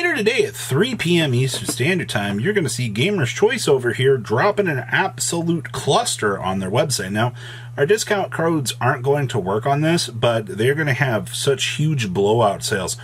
Later today at 3 p.m. Eastern Standard Time, you're going to see Gamer's Choice over here dropping an absolute cluster on their website. Now, our discount codes aren't going to work on this, but they're going to have such huge blowout sales.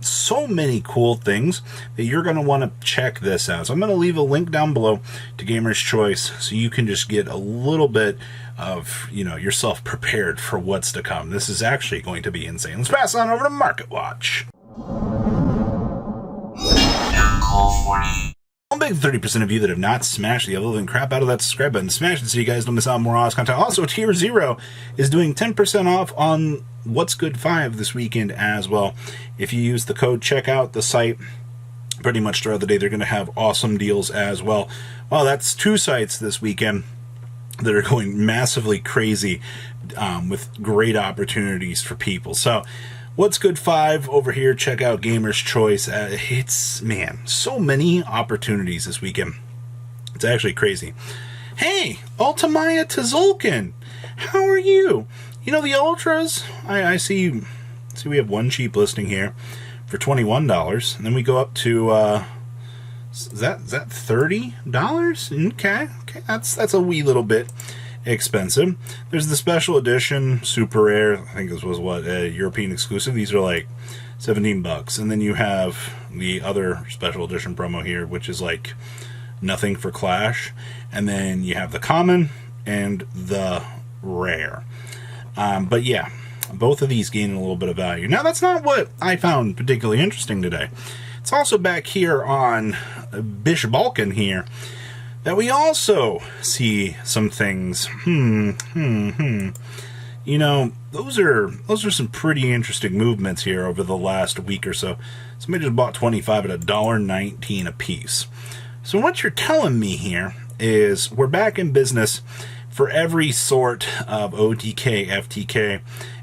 So many cool things that you're going to want to check this out. So I'm going to leave a link down below to Gamer's Choice so you can just get a little bit of, yourself prepared for what's to come. This is actually going to be insane. Let's pass on over to Market Watch. One big 30% of you that have not smashed the living crap out of that subscribe button, smash it so you guys don't miss out on more awesome content. Also, Tier 0 is doing 10% off on What's Good 5 this weekend as well. If you use the code, check out the site pretty much throughout the day. They're going to have awesome deals as well. Well, that's 2 sites this weekend that are going massively crazy with great opportunities for people. So, What's Good 5 over here, check out Gamer's Choice. So many opportunities this weekend. It's actually crazy. Hey, Altamaya Tzolk'in, how are you? The Ultras, I see we have one cheap listing here for $21, and then we go up to, is that $30? Okay, that's a wee little bit expensive. There's the special edition super rare. I think this was European exclusive. These are like $17, and then you have the other special edition promo here, which is like nothing for Clash, and then you have the common and the rare. But yeah, both of these gain a little bit of value. Now, that's not what I found particularly interesting today. It's also back here on Bish Balkan here that we also see some things. Those are some pretty interesting movements here over the last week or so. Somebody just bought 25 at $1.19 a piece. So what you're telling me here is we're back in business for every sort of OTK, FTK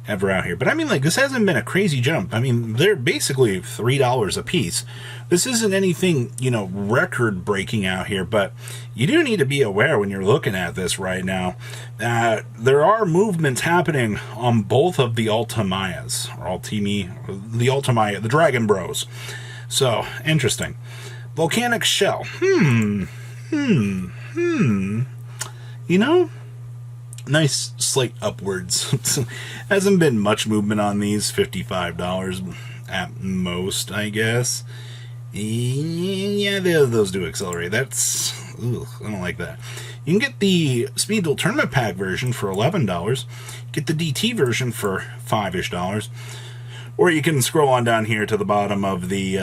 ever out here. But this hasn't been a crazy jump. They're basically $3 a piece. This isn't anything, record breaking out here, but you do need to be aware when you're looking at this right now that there are movements happening on both of the Altamayas, the Altamaya, the Dragon Bros. So, interesting. Volcanic Shell. Nice slight upwards. Hasn't been much movement on these. $55 at most, I guess. Yeah, those do accelerate. I don't like that. You can get the Speed Duel Tournament Pack version for $11. Get the DT version for $5-ish. Or you can scroll on down here to the bottom of the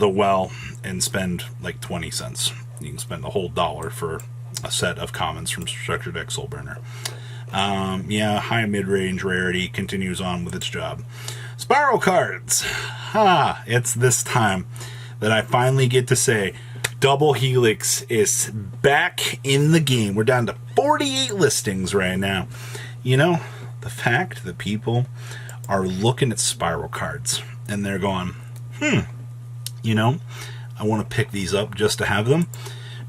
well and spend like 20 cents. You can spend the whole $1 for a set of commons from Structured Deck Soulburner. High mid-range rarity continues on with its job. Spiral cards. It's this time that I finally get to say Double Helix is back in the game. We're down to 48 listings right now. The fact that people are looking at Spiral cards and they're going, I want to pick these up just to have them,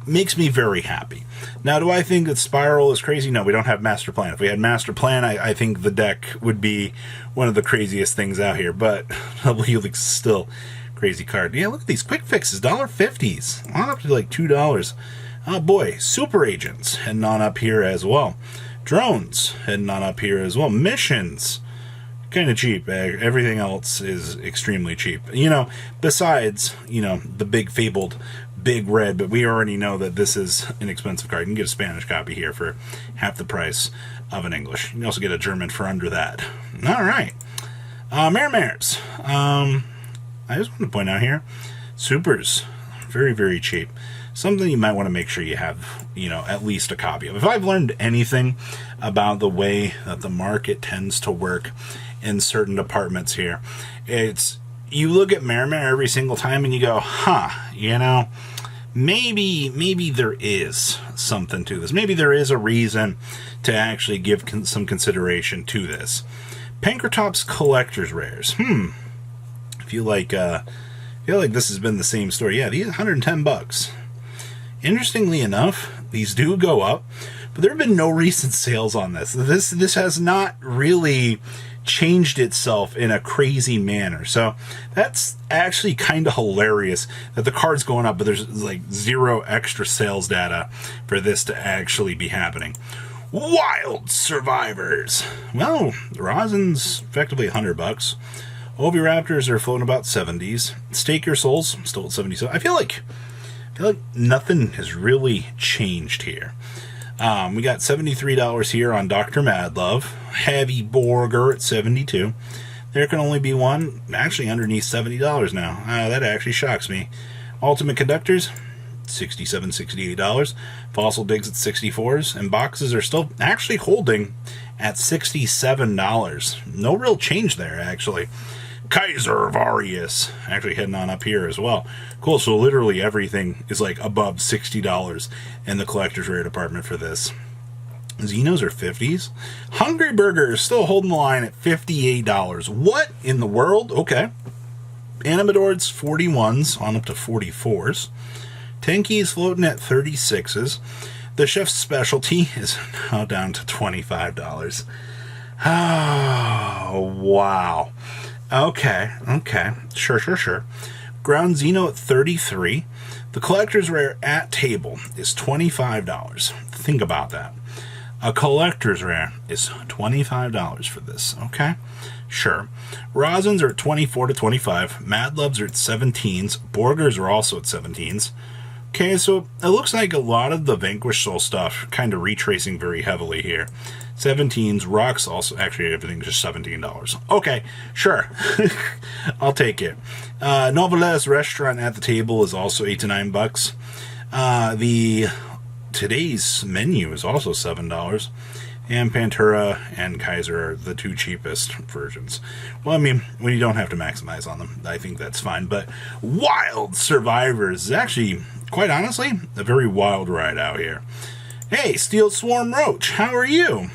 makes me very happy. Now, do I think that Spiral is crazy? No, we don't have Master Plan. If we had Master Plan, I think the deck would be one of the craziest things out here. But Double Helix is still a crazy card. Yeah, look at these quick fixes, $1.50s, on up to like $2. Oh boy, Super Agents heading on up here as well. Drones heading on up here as well. Missions, kind of cheap. Everything else is extremely cheap. Besides, the big fabled Big Red, but we already know that this is an expensive card. You can get a Spanish copy here for half the price of an English. You can also get a German for under that. All right. Mares. I just want to point out here, Supers, very, very cheap. Something you might want to make sure you have, at least a copy of. If I've learned anything about the way that the market tends to work in certain departments here, it's you look at Mare every single time and you go, maybe there is something to this. Maybe there is a reason to actually give some consideration to this. Pankratops Collector's Rares. I feel like this has been the same story. Yeah, these $110. Interestingly enough, these do go up, but there have been no recent sales on this. This has not really changed itself in a crazy manner. So that's actually kind of hilarious that the card's going up, but there's like zero extra sales data for this to actually be happening. Wild Survivors. Well, rosin's effectively $100. Oviraptors are floating about 70s. Stake Your Souls still at 77. I feel like nothing has really changed here. We got $73 here on Dr. Madlove. Heavy Borger at $72. There can only be one actually underneath $70 now. That actually shocks me. Ultimate Conductors, $67, $68. Fossil Digs at $64s. And boxes are still actually holding at $67. No real change there, actually. Kaiser Varius actually heading on up here as well. Cool, so literally everything is like above $60 in the collector's rare department for this. Xenos are 50s. Hungry Burger is still holding the line at $58. What in the world? Okay. Animador's 41s on up to 44s. Tenki's floating at 36s. The Chef's Specialty is now down to $25. Oh, wow. Okay. Sure. Ground Xeno at 33. The collector's rare at table is $25. Think about that. A collector's rare is $25 for this. Okay? Sure. Rosins are at 24 to 25. Mad Loves are at 17s. Borgers are also at 17s. Okay, so it looks like a lot of the Vanquish Soul stuff kind of retracing very heavily here. 17s, Rocks also, actually everything's just $17. Okay, sure. I'll take it. Novelez Restaurant at the Table is also $8 to $9. Today's menu is also $7. And Pantera and Kaiser are the two cheapest versions. Well, I mean, when you don't have to maximize on them, I think that's fine. But Wild Survivors is actually, quite honestly, a very wild ride out here. Hey, Steel Swarm Roach, how are you?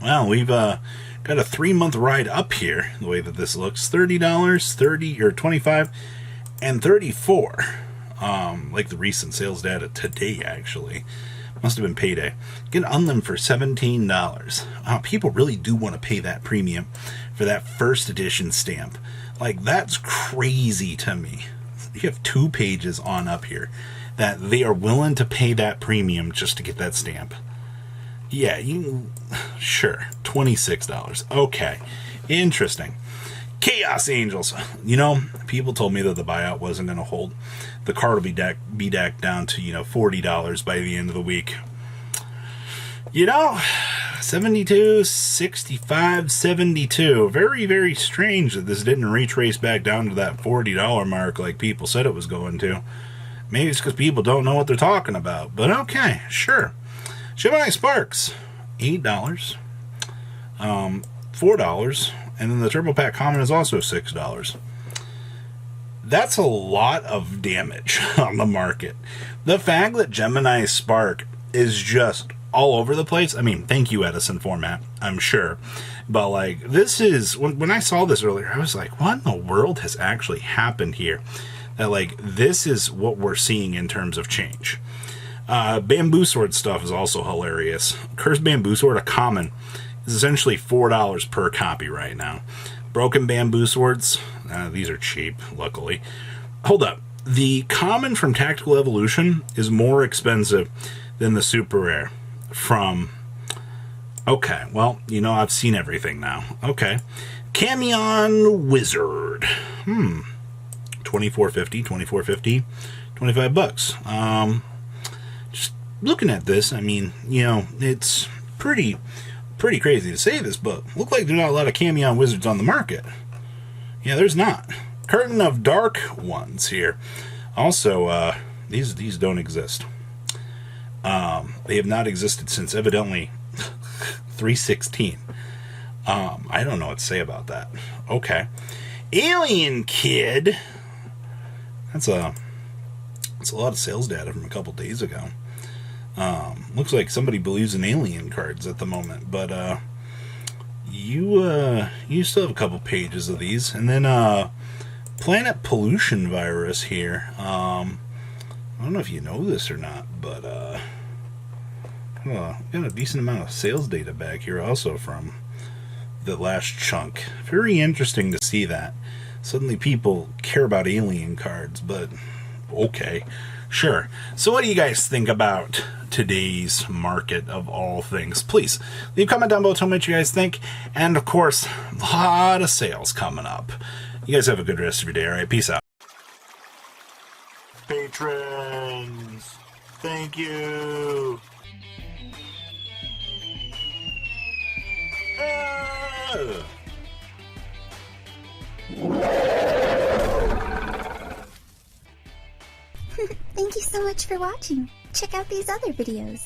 Well, we've got a 3-month ride up here, the way that this looks. $30, $30 or $25, and $34. Like the recent sales data today, actually. Must have been payday. Get on them for $17. People really do want to pay that premium for that first edition stamp. Like, that's crazy to me. You have 2 pages on up here that they are willing to pay that premium just to get that stamp. Yeah, sure, $26. Okay, interesting. Chaos Angels. You know, people told me that the buyout wasn't going to hold. The card will be decked down to, $40 by the end of the week. 72, 65, 72. Very, very strange that this didn't retrace back down to that $40 mark like people said it was going to. Maybe it's because people don't know what they're talking about. But okay, sure. Gemini Sparks, $8. $4. And then the Turbo Pack Common is also $6. That's a lot of damage on the market. The fact that Gemini Spark is just all over the place. I mean, thank you, Edison Format, I'm sure. But, like, this is... When I saw this earlier, I was like, what in the world has actually happened here? That, like, this is what we're seeing in terms of change. Bamboo Sword stuff is also hilarious. Cursed Bamboo Sword, a common, is essentially $4 per copy right now. Broken Bamboo Swords, these are cheap, luckily. Hold up. The common from Tactical Evolution is more expensive than the super rare from... Okay, well, I've seen everything now. Okay. Camion Wizard. $24.50, $24.50, $25. Just looking at this, I mean, it's pretty crazy to say this, but look like there's not a lot of Camion Wizards on the market. Yeah, there's not. Curtain of Dark Ones here. Also, these don't exist. They have not existed since evidently 316. I don't know what to say about that. Okay. Alien Kid. That's a lot of sales data from a couple days ago. Looks like somebody believes in alien cards at the moment, but you still have a couple pages of these, and then Planet Pollution Virus here. I don't know if you know this or not, but got a decent amount of sales data back here also from the last chunk. Very interesting to see that. Suddenly people care about alien cards, but okay. Sure. So what do you guys think about today's market of all things? Please leave a comment down below, tell me what you guys think. And of course, a lot of sales coming up. You guys have a good rest of your day. All right, peace out. Patrons, thank you. Thank you so much for watching. Check out these other videos.